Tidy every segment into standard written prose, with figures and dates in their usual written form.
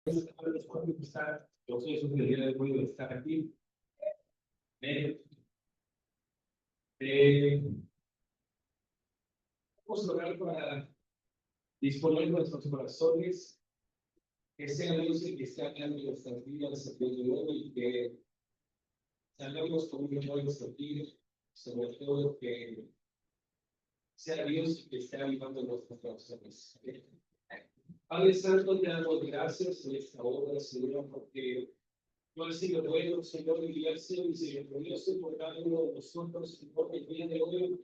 Yo soy el día de hoy de estar aquí. Vamos a orar para disponer nuestros corazones, que sea Dios el que esté hablando en nuestras vidas el día de hoy y que salgamos con un buen sentido, sobre todo que sea Dios el que esté avivando nuestros corazones. Padre Santo, te damos gracias en esta hora, Señor, porque tú has sido bueno, Señor, y has sido misericordioso por cada uno de nosotros, Señor, el día de hoy.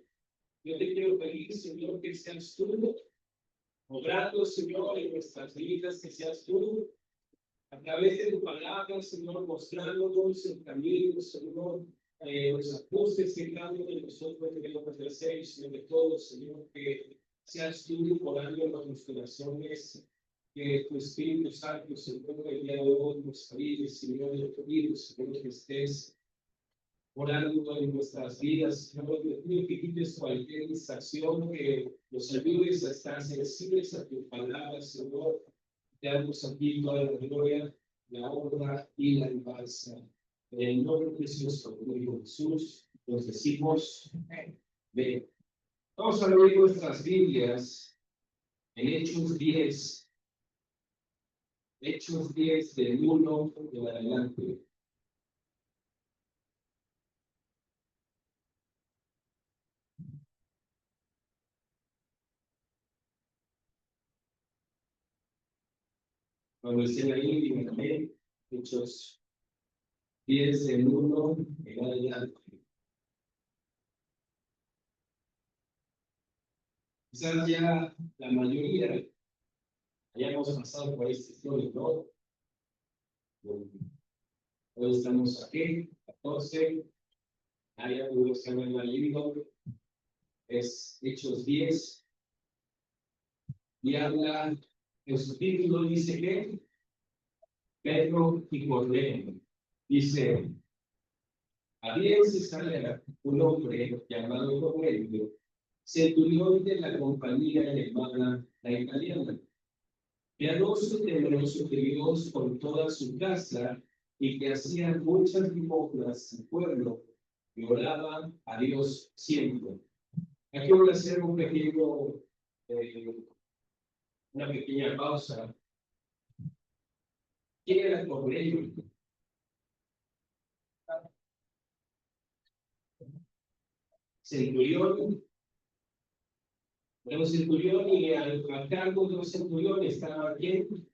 Yo te quiero pedir, Señor, que seas tú, obrando, Señor, en nuestras vidas, que seas tú, a través de tu palabra, Señor, mostrándonos el camino, Señor, los ajustes que cada uno de nosotros debemos de hacer, y sobre todo, Señor, que seas tú orando en nuestros corazones, que tu Espíritu Santo, Señor, el día de hoy nos ayude, Señor, yo te pido, Señor, que estés orando en nuestras vidas, Señor, te pido que quites cualquier distracción, que nos ayudes a estar sensibles a tu palabra, Señor. Te damos aquí toda la gloria, la honra y la alabanza. En el nombre precioso de Jesús, nos decimos, ven. Vamos a abrir nuestras Biblias en Hechos 10. Hechos 10 del 1 en adelante. Cuando estén ahí, díganme, Hechos 10 del 1 en adelante. Quizás ya la mayoría hayamos pasado por este historia, ¿no? Hoy estamos aquí, 14. Hay algunos que han leído, es Hechos 10, y habla, en su título dice que Pedro y Cornelio. Dice, había en Cesarea un hombre llamado Cornelio, centurión de la compañía alemana, la italiana, piadoso y temeroso de Dios con toda su casa, y que hacía muchas limosnas al pueblo, y oraba a Dios siempre. Aquí voy a hacer un pequeño, una pequeña pausa. ¿Quién era Cornelio? Centurión. Era un centurión y al cargo de un centurión estaba bien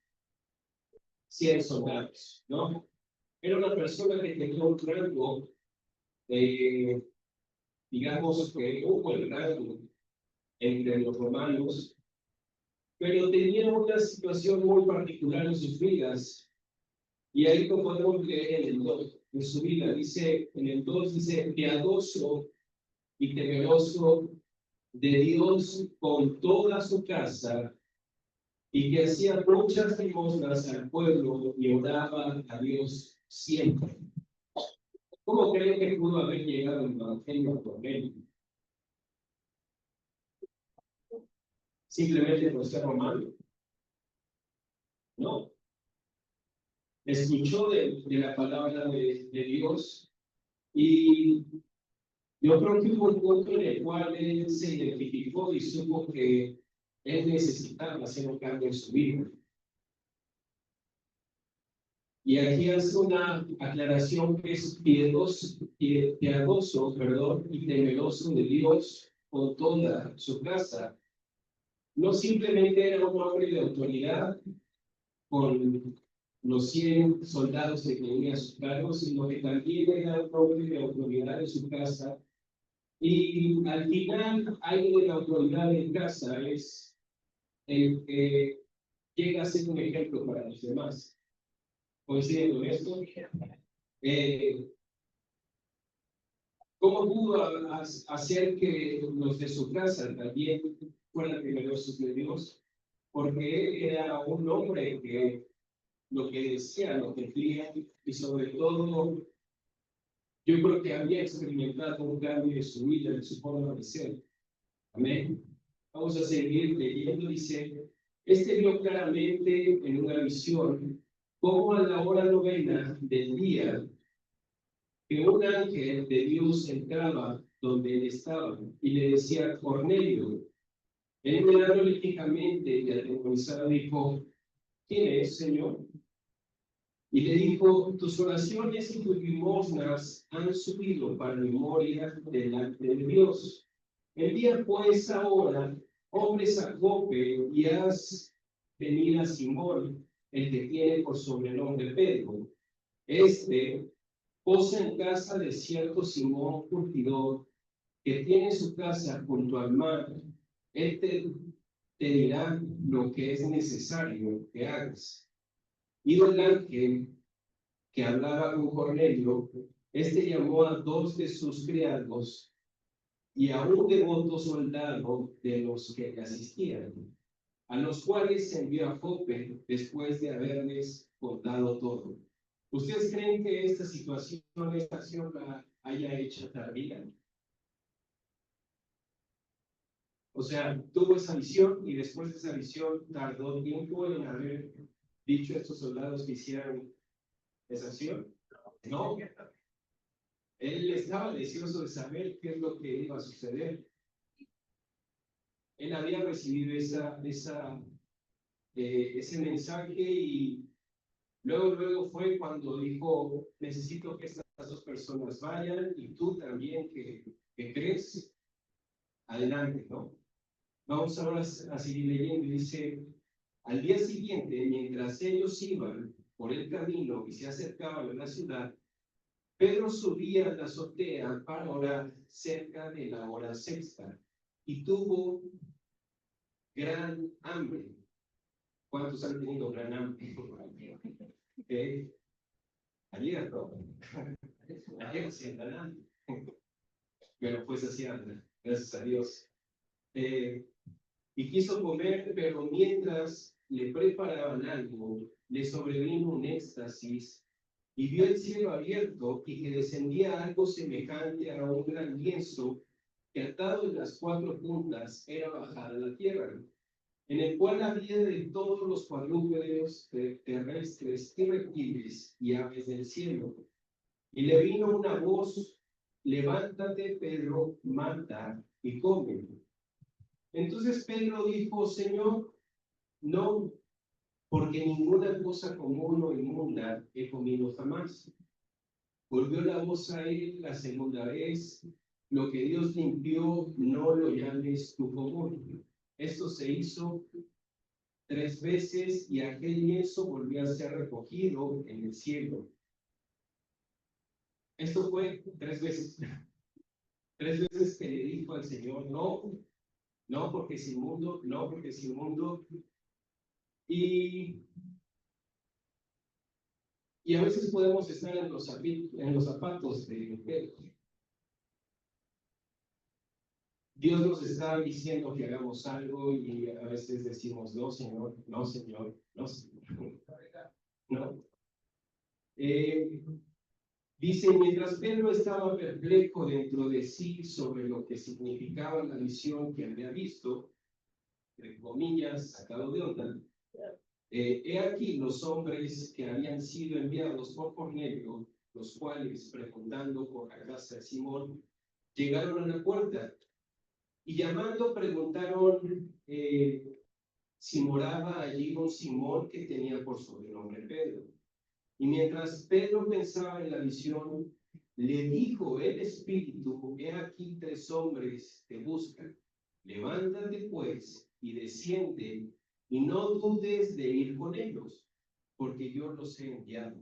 100 soldados, ¿no? Era una persona que tenía un rango, digamos que hubo el rango entre los romanos, pero tenía una situación muy particular en sus vidas. Y ahí lo podemos leer en su vida. Dice, en el 2 dice, piadoso y temeroso de Dios con toda su casa, y que hacía muchas limosnas al pueblo y oraba a Dios siempre. ¿Cómo creen que pudo haber llegado el evangelio a Cornelio? ¿Simplemente por ser romano? No. Escuchó de la palabra de Dios, y yo creo que hubo un punto en el cual él se identificó y supo que él necesitaba hacer un cambio en su vida. Y aquí hace una aclaración que es piadoso, perdón, y temeroso de Dios con toda su casa. No simplemente era un hombre de autoridad con los 100 soldados que tenía a su cargo, sino que también era un hombre de autoridad en su casa. Y al final, algo de la autoridad en casa es el que llega a ser un ejemplo para los demás. Coincidiendo en esto, ¿cómo pudo hacer que los de su casa también fueran temerosos de Dios? Porque él era un hombre que lo que decía, lo que cumplía, y sobre todo, yo creo que había experimentado un cambio en su vida, en su forma de ser. Amén. Vamos a seguir leyendo. Dice, este vio claramente en una visión como a la hora novena del día, que un ángel de Dios entraba donde él estaba y le decía: Cornelio. Él, mirándole fijamente y atemorizado, dijo: ¿Quién es, Señor? Y le dijo: tus oraciones y tus limosnas han subido para memoria delante de Dios. Envía pues ahora hombres a Jope y haz venir a Simón, el que tiene por sobrenombre Pedro. Este posa en casa de cierto Simón curtidor, que tiene su casa junto al mar. Él te dirá lo que es necesario que hagas. Y el ángel que hablaba con Cornelio, este llamó a dos de sus criados y a un devoto soldado de los que le asistían, a los cuales se envió a Jope después de haberles contado todo. ¿Ustedes creen que esta situación, esta acción la haya hecho tardía? O sea, tuvo esa visión y después de esa visión tardó tiempo en haber dicho a estos soldados que hicieran esa acción. No, él estaba deseoso de saber qué es lo que iba a suceder. Él había recibido ese mensaje y luego fue cuando dijo: necesito que estas dos personas vayan y tú también que crees, adelante, ¿no? Vamos ahora a seguir leyendo y dice: al día siguiente, mientras ellos iban por el camino y se acercaban a la ciudad, Pedro subía a la azotea para orar cerca de la hora sexta y tuvo gran hambre. ¿Cuántos han tenido gran hambre? Ayer, ¿no? Ayer sientan hambre. Pero pues así anda, gracias a Dios. Y quiso comer, pero mientras le preparaban algo, le sobrevino un éxtasis y vio el cielo abierto y que descendía algo semejante a un gran lienzo que atado en las cuatro puntas era bajado a la tierra, en el cual había de todos los cuadrúpedos terrestres y reptiles y aves del cielo. Y le vino una voz: levántate, Pedro, mata y come. Entonces Pedro dijo: Señor, no, porque ninguna cosa común o inmunda he comido jamás. Volvió la voz a él la segunda vez: lo que Dios limpió, no lo llames tú común. Esto se hizo 3 veces y aquel lienzo volvió a ser recogido en el cielo. Esto fue 3 veces. 3 veces que le dijo al Señor: no, no porque es inmundo, no porque es inmundo. Y a veces podemos estar en los zapatos de Pedro. Dios nos está diciendo que hagamos algo y a veces decimos: no, Señor, no, Señor, no, Señor. No. Dice: mientras Pedro estaba perplejo dentro de sí sobre lo que significaba la visión que había visto, entre comillas, sacado de onda, he aquí los hombres que habían sido enviados por Cornelio, los cuales, preguntando por la casa de Simón, llegaron a la puerta y llamando preguntaron si moraba allí un Simón que tenía por sobrenombre Pedro. Y mientras Pedro pensaba en la visión, le dijo el Espíritu: he aquí 3 hombres te buscan. Levántate pues y desciende, y no dudes de ir con ellos, porque yo los he enviado.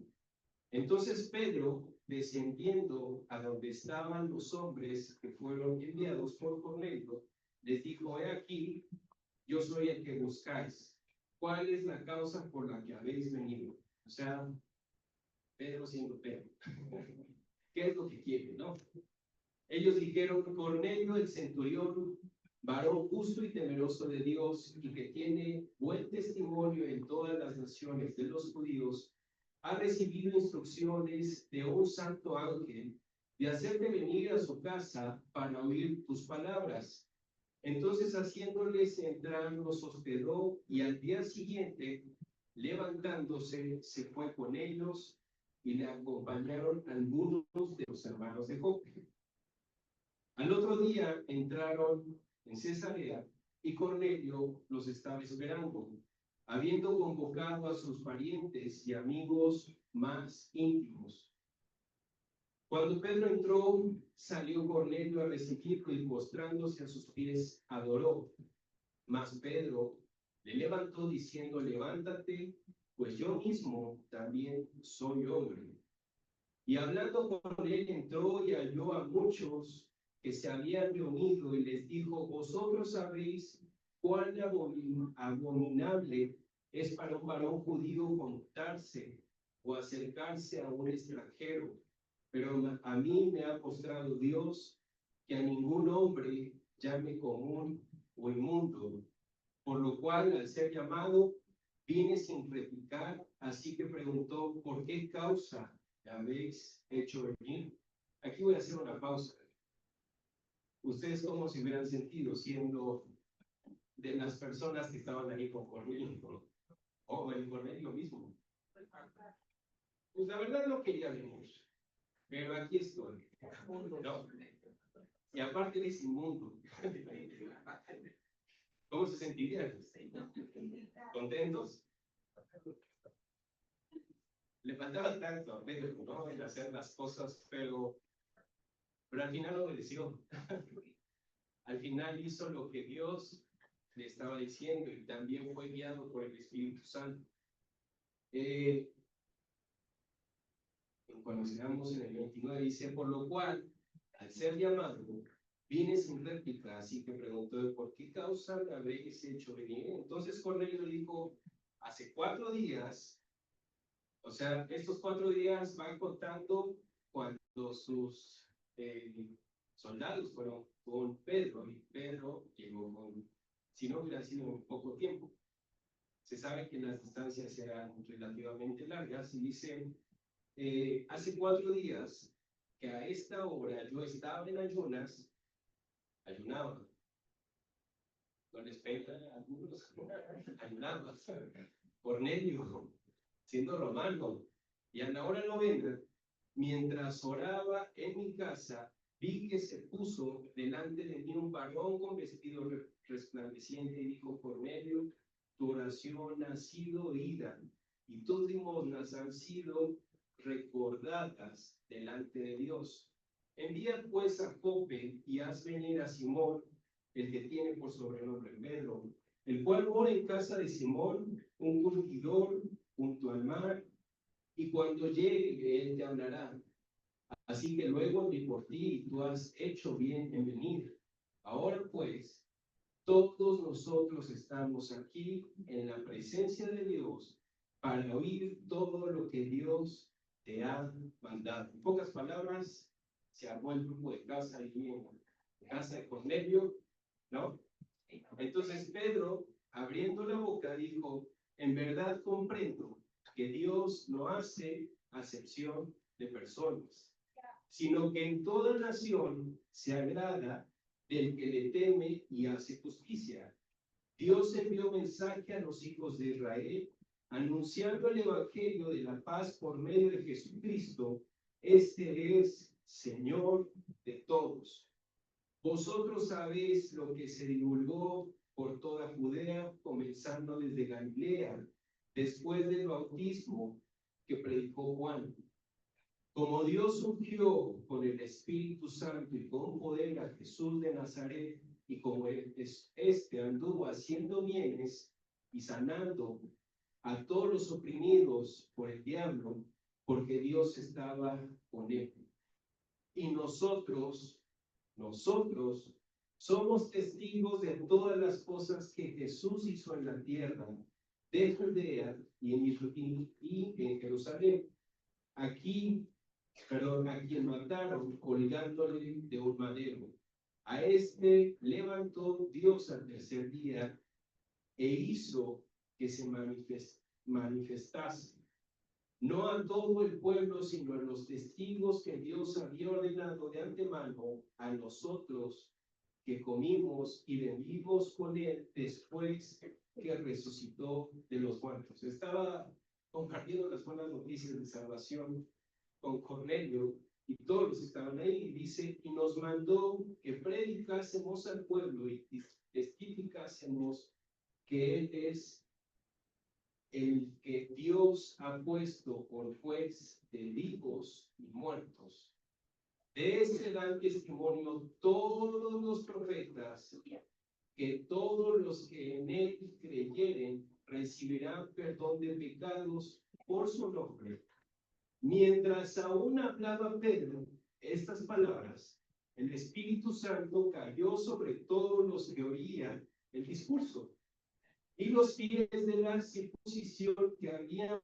Entonces Pedro, descendiendo a donde estaban los hombres que fueron enviados por Cornelio, les dijo: he aquí, yo soy el que buscáis. ¿Cuál es la causa por la que habéis venido? O sea, Pedro siendo Pedro. ¿Qué es lo que quiere, no? Ellos dijeron: Cornelio, el centurión, varón justo y temeroso de Dios y que tiene buen testimonio en todas las naciones de los judíos, ha recibido instrucciones de un santo ángel de hacerte venir a su casa para oír tus palabras. Entonces, haciéndoles entrar, los hospedó y al día siguiente levantándose, se fue con ellos y le acompañaron algunos de los hermanos de Jope. Al otro día entraron en Cesarea y Cornelio los estaba esperando, habiendo convocado a sus parientes y amigos más íntimos. Cuando Pedro entró, salió Cornelio a recibirlo y postrándose a sus pies, adoró. Mas Pedro le levantó diciendo, levántate, pues yo mismo también soy hombre. Y hablando con él, entró y halló a muchos que se habían reunido y les dijo, vosotros sabéis cuán abominable es para un varón judío juntarse o acercarse a un extranjero. Pero a mí me ha mostrado Dios que a ningún hombre llame común o inmundo, por lo cual al ser llamado vine sin replicar, así que preguntó, ¿por qué causa habéis hecho venir? Aquí voy a hacer una pausa. ¿Ustedes cómo se hubieran sentido siendo de las personas que estaban ahí con Cornelio? O el Cornelio mismo. Pues la verdad no quería venir, pero aquí estoy. No. Y aparte eres inmundo. ¿Cómo se sentirían? ¿Contentos? Le faltaba tanto a Pedro, ¿no? En hacer las cosas, pero al final obedeció. Al final hizo lo que Dios le estaba diciendo y también fue guiado por el Espíritu Santo. Cuando sigamos en el 29 dice, por lo cual, al ser llamado, vine sin réplica, así que preguntó, ¿por qué causa me habéis hecho venir? Entonces Cornelio dijo, hace 4 días, o sea, estos 4 días van contando cuando sus soldados fueron con Pedro, y Pedro llegó con, si no hubiera sido un poco tiempo. Se sabe que las distancias eran relativamente largas, y dice, hace 4 días que a esta hora yo estaba en ayunas, ayunaba. No les pega a algunos, ayunaba. Cornelio, siendo romano, y a la hora novena, mientras oraba en mi casa, vi que se puso delante de mí un varón con vestido resplandeciente y dijo, Cornelio, tu oración ha sido oída y tus limosnas han sido recordadas delante de Dios. Envía pues a Jope y haz venir a Simón, el que tiene por sobrenombre Pedro, el cual mora en casa de Simón, un curtidor junto al mar, y cuando llegue él te hablará. Así que luego envié por ti y tú has hecho bien en venir. Ahora pues, todos nosotros estamos aquí en la presencia de Dios para oír todo lo que Dios te ha mandado. En pocas palabras, se armó el grupo de casa allí en casa de Cornelio, ¿no? Entonces Pedro, abriendo la boca, dijo, en verdad comprendo que Dios no hace acepción de personas, sino que en toda nación se agrada del que le teme y hace justicia. Dios envió mensaje a los hijos de Israel, anunciando el evangelio de la paz por medio de Jesucristo. Este es Señor de todos. Vosotros sabéis lo que se divulgó por toda Judea, comenzando desde Galilea, después del bautismo que predicó Juan. Como Dios ungió con el Espíritu Santo y con poder a Jesús de Nazaret, y como este anduvo haciendo bienes y sanando a todos los oprimidos por el diablo, porque Dios estaba con él. Y nosotros somos testigos de todas las cosas que Jesús hizo en la tierra, de Judea y en Jerusalén. A quien mataron colgándole de un madero. A este levantó Dios al tercer día e hizo que se manifestase, no a todo el pueblo, sino a los testigos que Dios había ordenado de antemano, a nosotros que comimos y bebimos con él después que resucitó de los muertos. Estaba compartiendo las buenas noticias de salvación con Cornelio y todos los que estaban ahí, y dice, y nos mandó que predicásemos al pueblo y testificásemos que Él es el que Dios ha puesto por juez de vivos y muertos. De este dan testimonio todos los profetas, que todos los que en Él creyeren recibirán perdón de pecados por su nombre. Mientras aún hablaba Pedro estas palabras, el Espíritu Santo cayó sobre todos los que oían el discurso. Y los fieles de la circuncisión que habían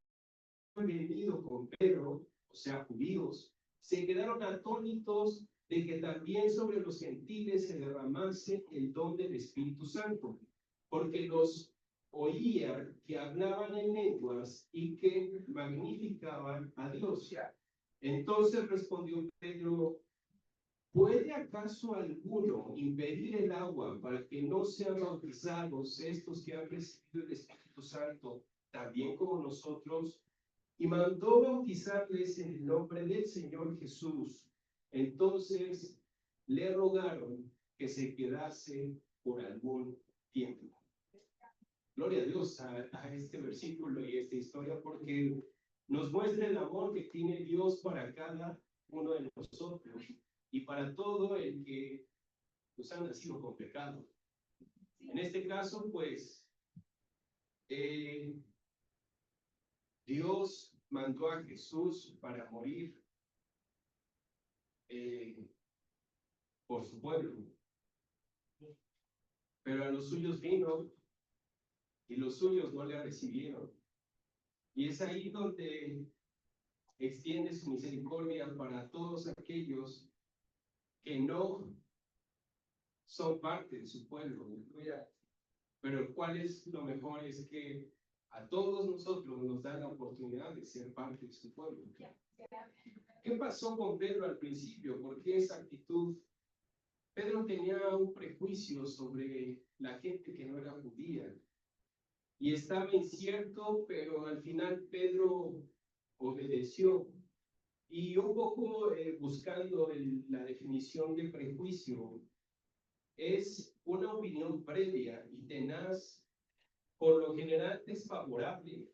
venido con Pedro, o sea, judíos, se quedaron atónitos de que también sobre los gentiles se derramase el don del Espíritu Santo, porque los oían que hablaban en lenguas y que magnificaban a Dios. Entonces respondió Pedro, ¿puede acaso alguno impedir el agua para que no sean bautizados estos que han recibido el Espíritu Santo, también como nosotros? Y mandó bautizarles en el nombre del Señor Jesús. Entonces le rogaron que se quedase por algún tiempo. Gloria a Dios a este versículo y esta historia, porque nos muestra el amor que tiene Dios para cada uno de nosotros y para todo el que pues, ha nacido con pecado. En este caso, pues, Dios mandó a Jesús para morir por su pueblo. Pero a los suyos vino y los suyos no le recibieron. Y es ahí donde extiende su misericordia para todos aquellos que no son parte de su pueblo. Pero cuál es lo mejor es que a todos nosotros nos da la oportunidad de ser parte de su pueblo. ¿Qué pasó con Pedro al principio? ¿Por qué esa actitud? Pedro tenía un prejuicio sobre la gente que no era judía y estaba incierto, pero al final Pedro obedeció. Y un poco buscando la definición de prejuicio, es una opinión previa y tenaz, por lo general desfavorable,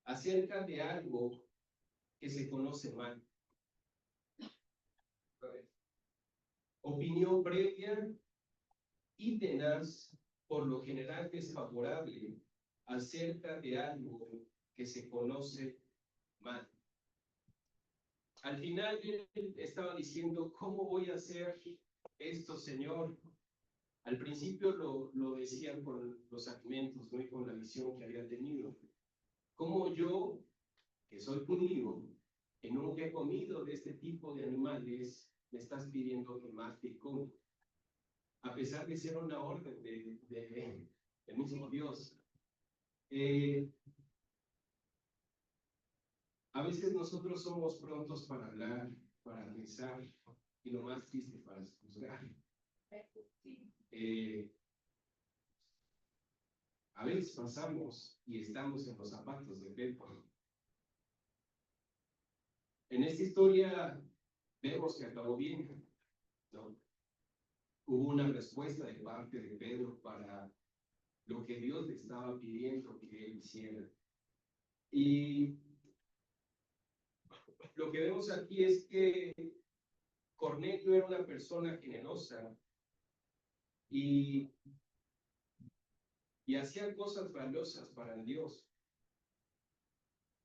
acerca de algo que se conoce mal. Opinión previa y tenaz, por lo general desfavorable, acerca de algo que se conoce mal. Al final él estaba diciendo, ¿cómo voy a hacer esto, Señor? Al principio lo decía con los alimentos, ¿no? Y con la visión que había tenido. ¿Cómo yo, que soy judío, que nunca he comido de este tipo de animales, me estás pidiendo que mate y coma? A pesar de ser una orden del mismo Dios. A veces nosotros somos prontos para hablar, para pensar, y lo más triste para juzgar. A veces pasamos y estamos en los zapatos de Pedro. En esta historia vemos que acabó bien, ¿no? Hubo una respuesta de parte de Pedro para lo que Dios le estaba pidiendo que él hiciera. Y lo que vemos aquí es que Cornelio era una persona generosa y hacía cosas valiosas para Dios.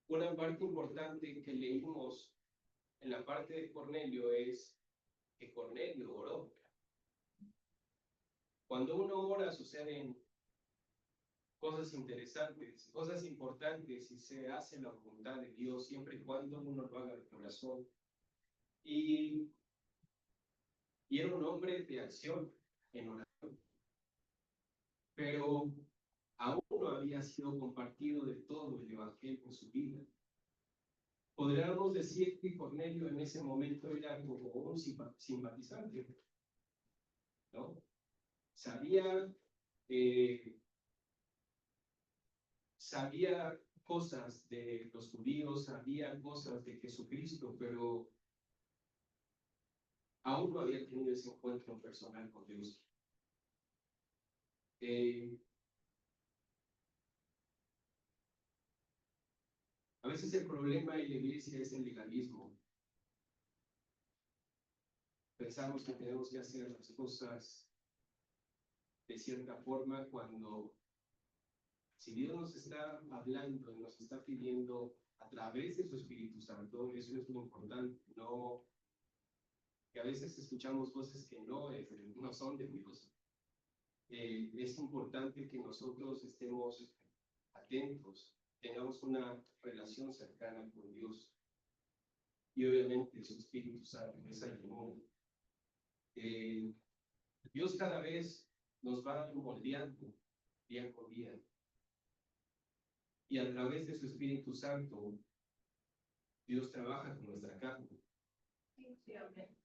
Una parte importante que leímos en la parte de Cornelio es que Cornelio oró. Cuando uno ora suceden cosas interesantes, cosas importantes y se hace la voluntad de Dios siempre y cuando uno lo haga de corazón. Y era un hombre de acción en oración. Pero aún no había sido compartido de todo el evangelio en su vida. Podríamos decir que Cornelio en ese momento era como un simpatizante, ¿no? Sabía sabía cosas de los judíos, sabía cosas de Jesucristo, pero aún no había tenido ese encuentro personal con Dios. A veces el problema en la iglesia es el legalismo. Pensamos que tenemos que hacer las cosas de cierta forma cuando, si Dios nos está hablando y nos está pidiendo a través de su Espíritu Santo, eso es muy importante, no que a veces escuchamos voces que no son de Dios. Es importante que nosotros estemos atentos, tengamos una relación cercana con Dios y obviamente su Espíritu Santo es algo. Dios cada vez nos va moldeando día con día y a través de su Espíritu Santo Dios trabaja con nuestra carne. Sí, amén.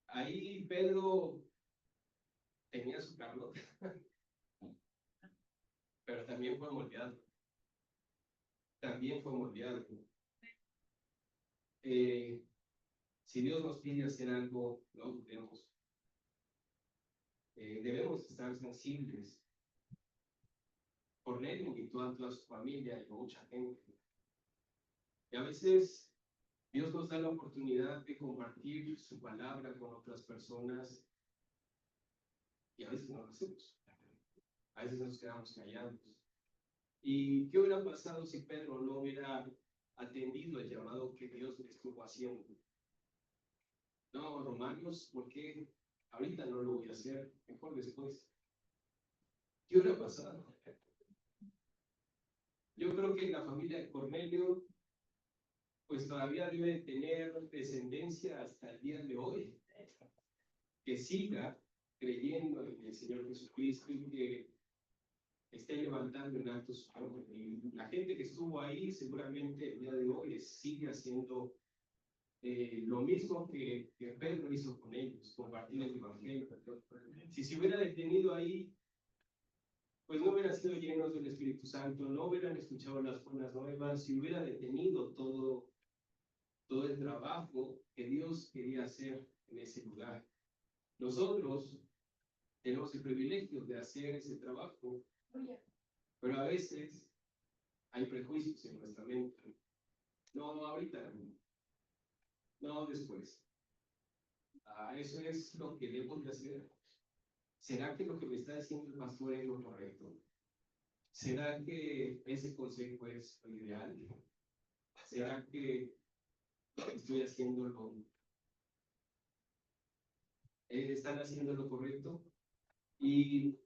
Ahí Pedro tenía su Carlota, pero también fue moldeado. También fue moldeado. Si Dios nos pide hacer algo, no dudemos. Debemos estar sensibles. Por él invitó a toda su familia y a mucha gente. Y a veces Dios nos da la oportunidad de compartir su palabra con otras personas y a veces no lo hacemos. A veces nos quedamos callados. ¿Y qué hubiera pasado si Pedro no hubiera atendido el llamado que Dios le estuvo haciendo? No, Romanos, ¿por qué ahorita no lo voy a hacer? Mejor después. ¿Qué hubiera pasado? Yo creo que la familia de Cornelio, pues todavía debe tener descendencia hasta el día de hoy, que siga creyendo en el Señor Jesucristo y que esté levantando en alto su nombre. Y la gente que estuvo ahí, seguramente el día de hoy sigue haciendo lo mismo que Pedro hizo con ellos, compartir el Evangelio. Si se hubiera detenido ahí, pues no hubieran sido llenos del Espíritu Santo, no hubieran escuchado las buenas nuevas, si hubiera detenido todo el trabajo que Dios quería hacer en ese lugar. Nosotros tenemos el privilegio de hacer ese trabajo, pero a veces hay prejuicios en nuestra mente. No, ahorita, no después. Eso es lo que debemos de hacer. ¿Será que lo que me está diciendo el pastor es lo correcto? ¿Será que ese consejo es lo ideal? ¿Será que estoy haciendo están haciendo lo correcto? Y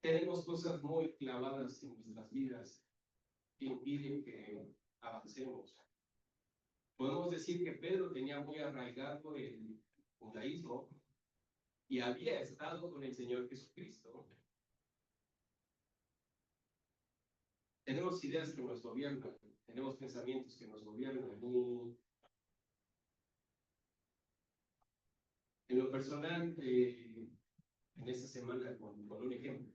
tenemos cosas muy clavadas en nuestras vidas que impiden que avancemos. Podemos decir que Pedro tenía muy arraigado el judaísmo y había estado con el Señor Jesucristo. Tenemos ideas que nos gobiernan, tenemos pensamientos que nos gobiernan. Y en lo personal, en esta semana, con un ejemplo,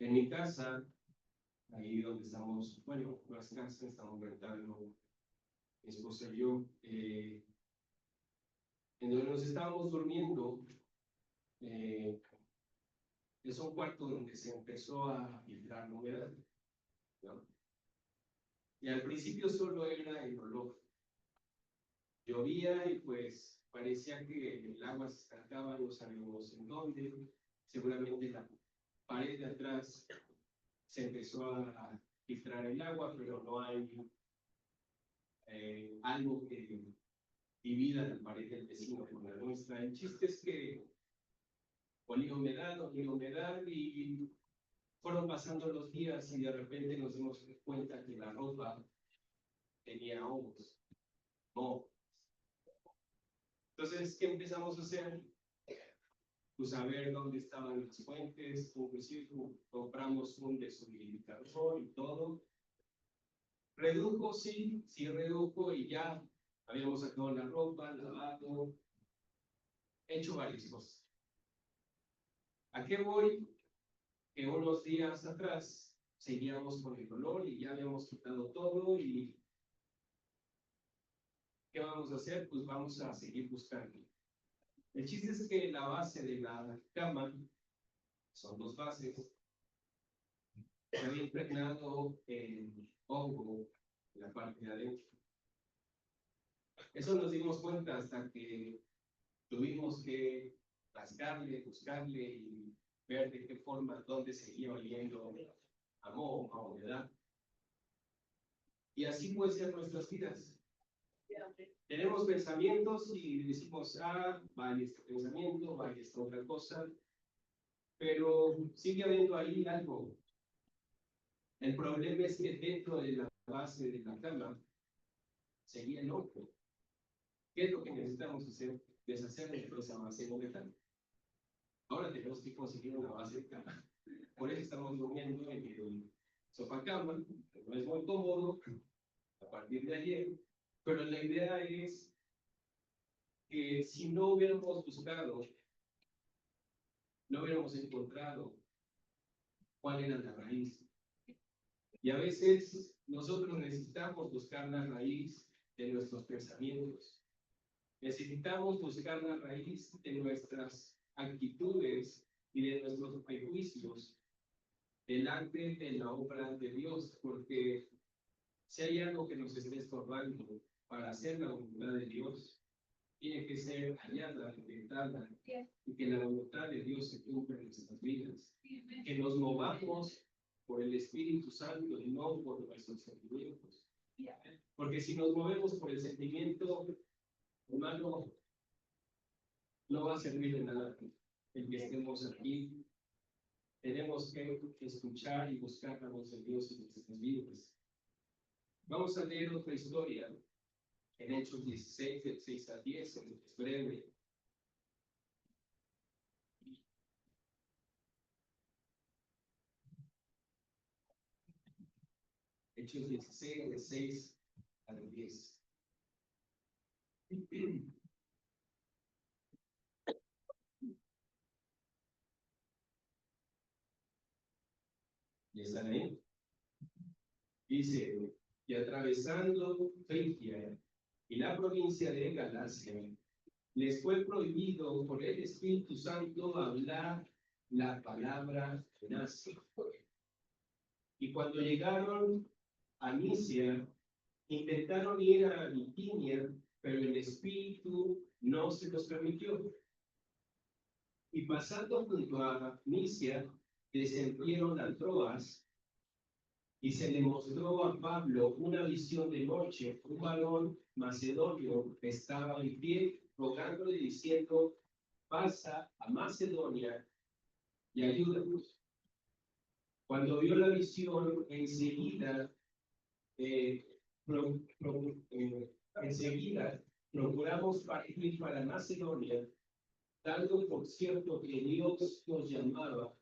en mi casa, ahí donde estamos, bueno, las casas estamos rentando, mi esposa y yo, en donde nos estábamos durmiendo, es un cuarto donde se empezó a filtrar la humedad, ¿no? Y al principio solo era el olor. Llovía y pues parecía que el agua se estancaba, no sabíamos en dónde. Seguramente la pared de atrás se empezó a filtrar el agua, pero no hay algo que divida la pared del vecino con la nuestra. El chiste es que olía humedad y fueron pasando los días y de repente nos dimos cuenta que la ropa tenía hongos. No. Entonces, ¿qué empezamos a hacer? Pues a ver dónde estaban las fuentes, inclusive compramos un deshumidificador y todo. Redujo, sí redujo y ya Habíamos sacado la ropa, lavado, hecho varias cosas. ¿A qué voy? Que unos días atrás seguíamos con el dolor y ya habíamos quitado todo y ¿qué vamos a hacer? Pues vamos a seguir buscando. El chiste es que la base de la cama, son dos bases, se había impregnado en hongo en la parte de adentro. Eso nos dimos cuenta hasta que tuvimos que rascarle, buscarle y ver de qué forma, dónde seguía oliendo a moho, a humedad. Y así puede ser nuestras vidas. Tenemos pensamientos y decimos, vale este pensamiento, vale esta otra cosa, pero sigue habiendo ahí algo. El problema es que dentro de la base de la cama seguía el hongo. ¿Qué es lo que necesitamos hacer? Deshacer esa base de metal. Ahora tenemos que conseguir una base de cama. Por eso estamos durmiendo en el sofá cama, que no es muy cómodo a partir de ayer, pero la idea es que si no hubiéramos buscado, no hubiéramos encontrado cuál era la raíz. Y a veces nosotros necesitamos buscar la raíz de nuestros pensamientos. Necesitamos buscar la raíz de nuestras actitudes y de nuestros prejuicios delante de la obra de Dios, porque si hay algo que nos esté estorbando para hacer la voluntad de Dios, tiene que ser hallada, detectada, y que la voluntad de Dios se cumpla en nuestras vidas. Que nos movamos por el Espíritu Santo y no por nuestros sentimientos. Porque si nos movemos por el sentimiento, hermano, no va a servir de nada el que estemos aquí. Tenemos que escuchar y buscar la voz de Dios en nuestras vidas. Vamos a leer otra historia en Hechos 16, del 6 al 10, es breve. Hechos 16, del 6 al 10. ¿Y están ahí? Dice, y atravesando Frigia y la provincia de Galacia, les fue prohibido por el Espíritu Santo hablar la palabra nazi. Y cuando llegaron a Misia, intentaron ir a Bitinia, pero el Espíritu no se los permitió. Y pasando junto a Misia, descendieron a Troas, y se le mostró a Pablo una visión de noche. Un varón macedonio estaba en pie, rogándole diciendo, pasa a Macedonia y ayúdanos. Cuando vio la visión, enseguida procuramos partir para Macedonia, dando por cierto que Dios nos llamaba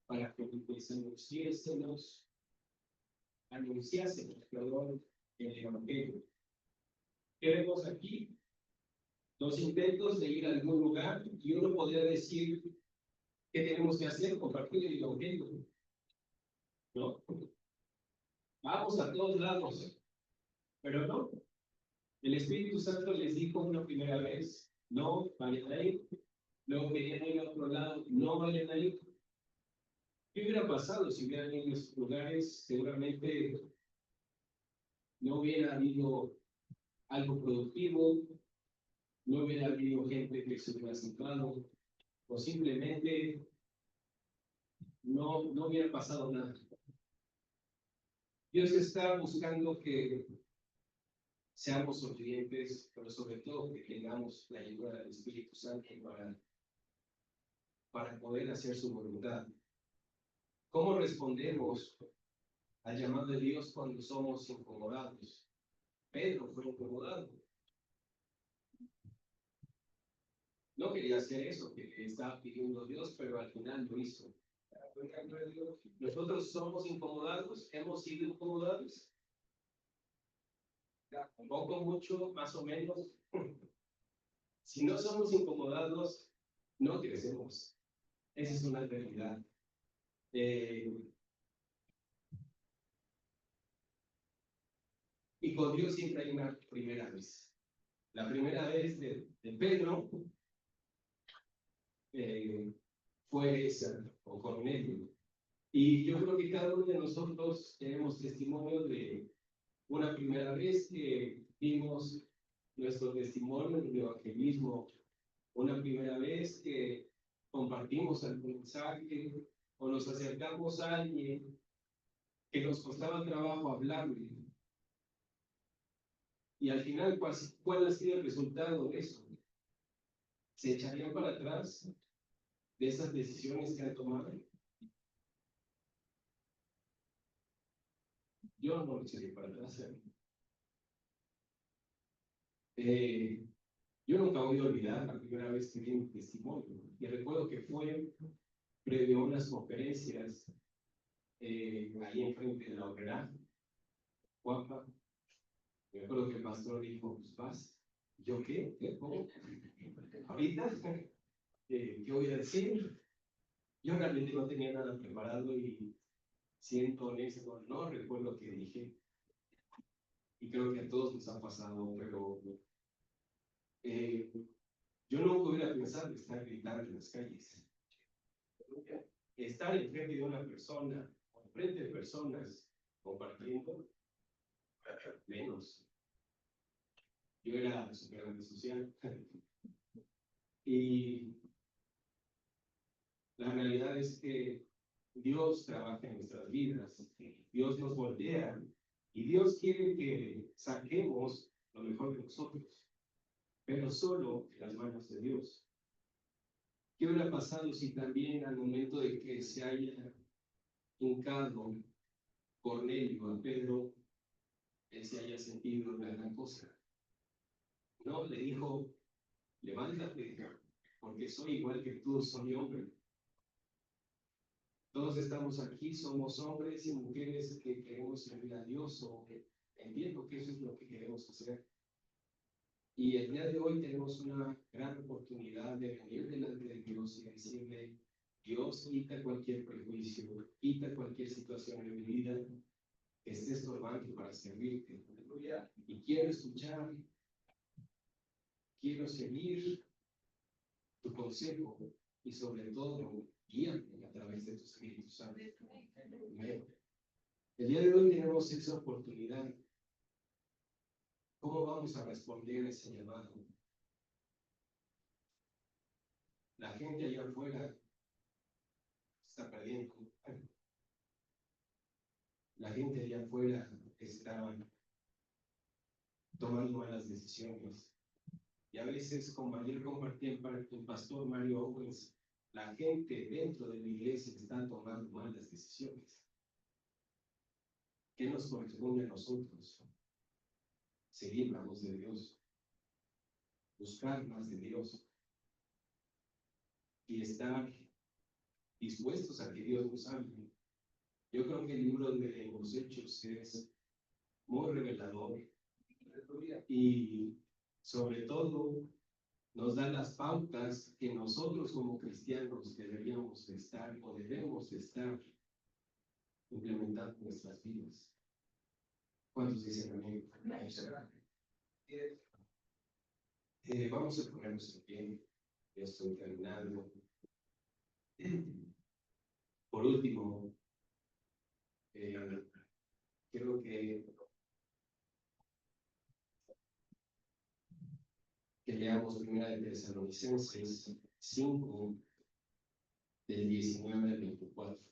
para que anunciásemos, el Evangelio. ¿Qué vemos aquí? Los intentos de ir a algún lugar y uno podría decir, ¿qué tenemos que hacer? Compartir el Evangelio. ¿No? Vamos a todos lados, pero no. El Espíritu Santo les dijo una primera vez, no vayan ahí. Luego querían ir a otro lado, no vayan ahí. ¿Qué hubiera pasado si hubieran ido a esos lugares? Seguramente no hubiera habido algo productivo, no hubiera habido gente que se hubiera sentado, o simplemente no hubiera pasado nada. Dios está buscando que seamos obedientes, pero sobre todo que tengamos la ayuda del Espíritu Santo para poder hacer su voluntad. ¿Cómo respondemos al llamado de Dios cuando somos incomodados? Pedro fue incomodado. No quería hacer eso que estaba pidiendo Dios, pero al final lo hizo. Nosotros somos incomodados, hemos sido incomodados. poco, mucho, más o menos. Si no somos incomodados, no crecemos. Esa es una realidad. Y con Dios siempre hay una primera vez. La primera vez de Pedro fue esa, o Cornelio. Y yo creo que cada uno de nosotros tenemos testimonio de una primera vez que vimos nuestro testimonio en el evangelismo, una primera vez que compartimos algún mensaje o nos acercamos a alguien que nos costaba trabajo hablarle. Y al final, ¿cuál ha sido el resultado de eso? ¿Se echarían para atrás de esas decisiones que han tomado? Yo no me echaría para atrás. Yo nunca voy a olvidar la primera vez que di mi testimonio. Y recuerdo que fue previo a unas conferencias ahí enfrente de la Obrera, Guapa. Me acuerdo que el pastor dijo, pues vas. ¿Yo qué? ¿Qué? ¿Cómo? ¿Ahorita? ¿Qué voy a decir? Yo realmente no tenía nada preparado y siento honesto, no recuerdo qué dije. Y creo que a todos nos ha pasado, pero yo nunca hubiera pensado estar gritando en las calles. Estar enfrente de una persona, o enfrente de personas, compartiendo, menos. Yo era súper antisocial. Y la realidad es que Dios trabaja en nuestras vidas, Dios nos voltea y Dios quiere que saquemos lo mejor de nosotros, pero solo en las manos de Dios. ¿Qué hubiera pasado si también al momento de que se haya hincado Cornelio a Pedro, él se haya sentido una gran cosa? No, le dijo, levántate, porque soy igual que tú, soy hombre. Todos estamos aquí, somos hombres y mujeres que queremos servir a Dios, o que entiendo que eso es lo que queremos hacer. Y el día de hoy tenemos una gran oportunidad de venir delante de Dios y decirle, Dios, quita cualquier prejuicio, quita cualquier situación en mi vida que esté estorbando para servirte. Y quiero escuchar, quiero seguir tu consejo y sobre todo guíame a través de tu Espíritu Santo. Amén. El día de hoy tenemos esa oportunidad. ¿Cómo vamos a responder a ese llamado? La gente allá afuera está perdiendo. La gente allá afuera está tomando malas decisiones. Y a veces, como ayer compartía el pastor Mario Owens, la gente dentro de la iglesia está tomando malas decisiones. ¿Qué nos corresponde a nosotros? Seguir la voz de Dios, buscar más de Dios y estar dispuestos a que Dios nos hable. Yo creo que el libro de los Hechos es muy revelador y sobre todo nos da las pautas que nosotros como cristianos deberíamos de estar o debemos de estar implementando en nuestras vidas. ¿Cuántos dicen amén? Vamos a ponernos en pie. Ya estoy terminando. Por último, quiero que leamos primera de Tesalonicenses 5, del 19 al 24.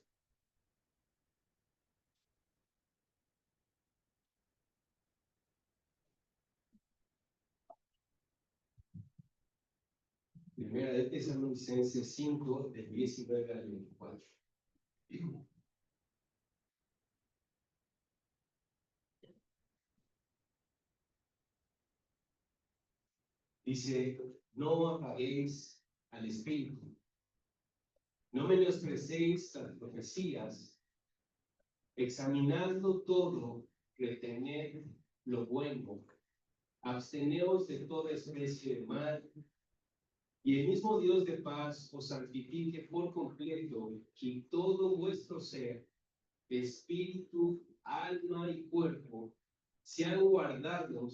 Primera de Tesalonicenses 5, del 19 al 24. Dice, no apaguéis al espíritu, no menosprecéis las profecías, examinadlo todo, retened lo bueno. Absteneos de toda especie de mal, y el mismo Dios de paz os santifique por completo, y todo vuestro ser, espíritu, alma y cuerpo, sean guardado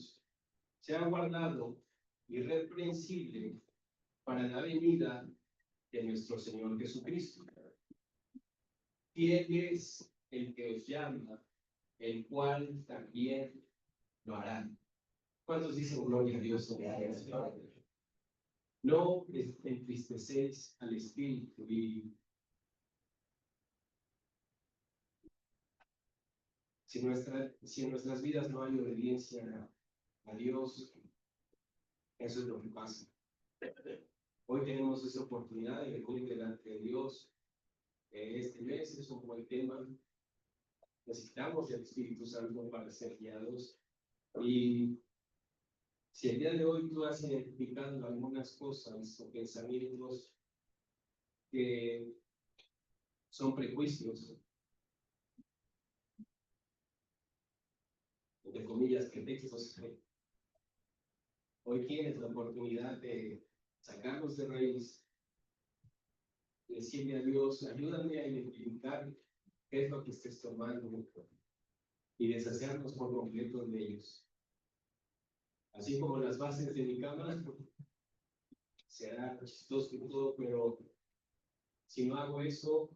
irreprensible para la venida de nuestro Señor Jesucristo. Fiel es el que os llama, el cual también lo hará. ¿Cuántos dicen gloria a Dios? No entristecéis al Espíritu, y si en nuestras vidas no hay obediencia a Dios, eso es lo que pasa. Hoy tenemos esa oportunidad de venir delante de Dios. Este mes es un buen tema. Necesitamos el Espíritu Santo para ser guiados. Y si el día de hoy tú has identificado algunas cosas o pensamientos que son prejuicios, entre comillas, pretextos, hoy tienes la oportunidad de sacarlos de raíz, decirle a Dios, ayúdame a identificar qué es lo que estés tomando y deshacernos por completo de ellos. Así como las bases de mi cama, será chistoso y todo, pero si no hago eso,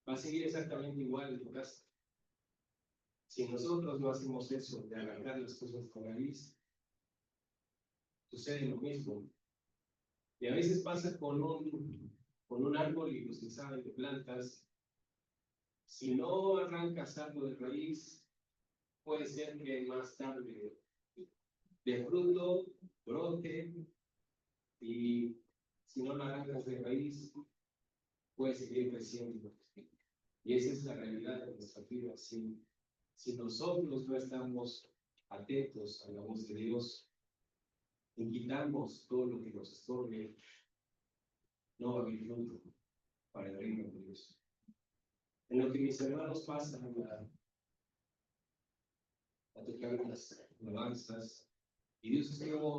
va a seguir exactamente igual en tu casa. Si nosotros no hacemos eso, de arrancar las cosas con raíz, sucede lo mismo. Y a veces pasa con un árbol, y los que saben de plantas, si no arrancas algo de raíz, puede ser que más tarde de fruto brote, y si no lo arrancas de raíz, puede seguir creciendo. Y esa es la realidad de nuestra vida. Si nosotros no estamos atentos a la voz de Dios y quitamos todo lo que nos estorbe, no va a haber fruto para el reino de Dios. En lo que mis hermanos pasan a tocar las alabanzas, y Dios es como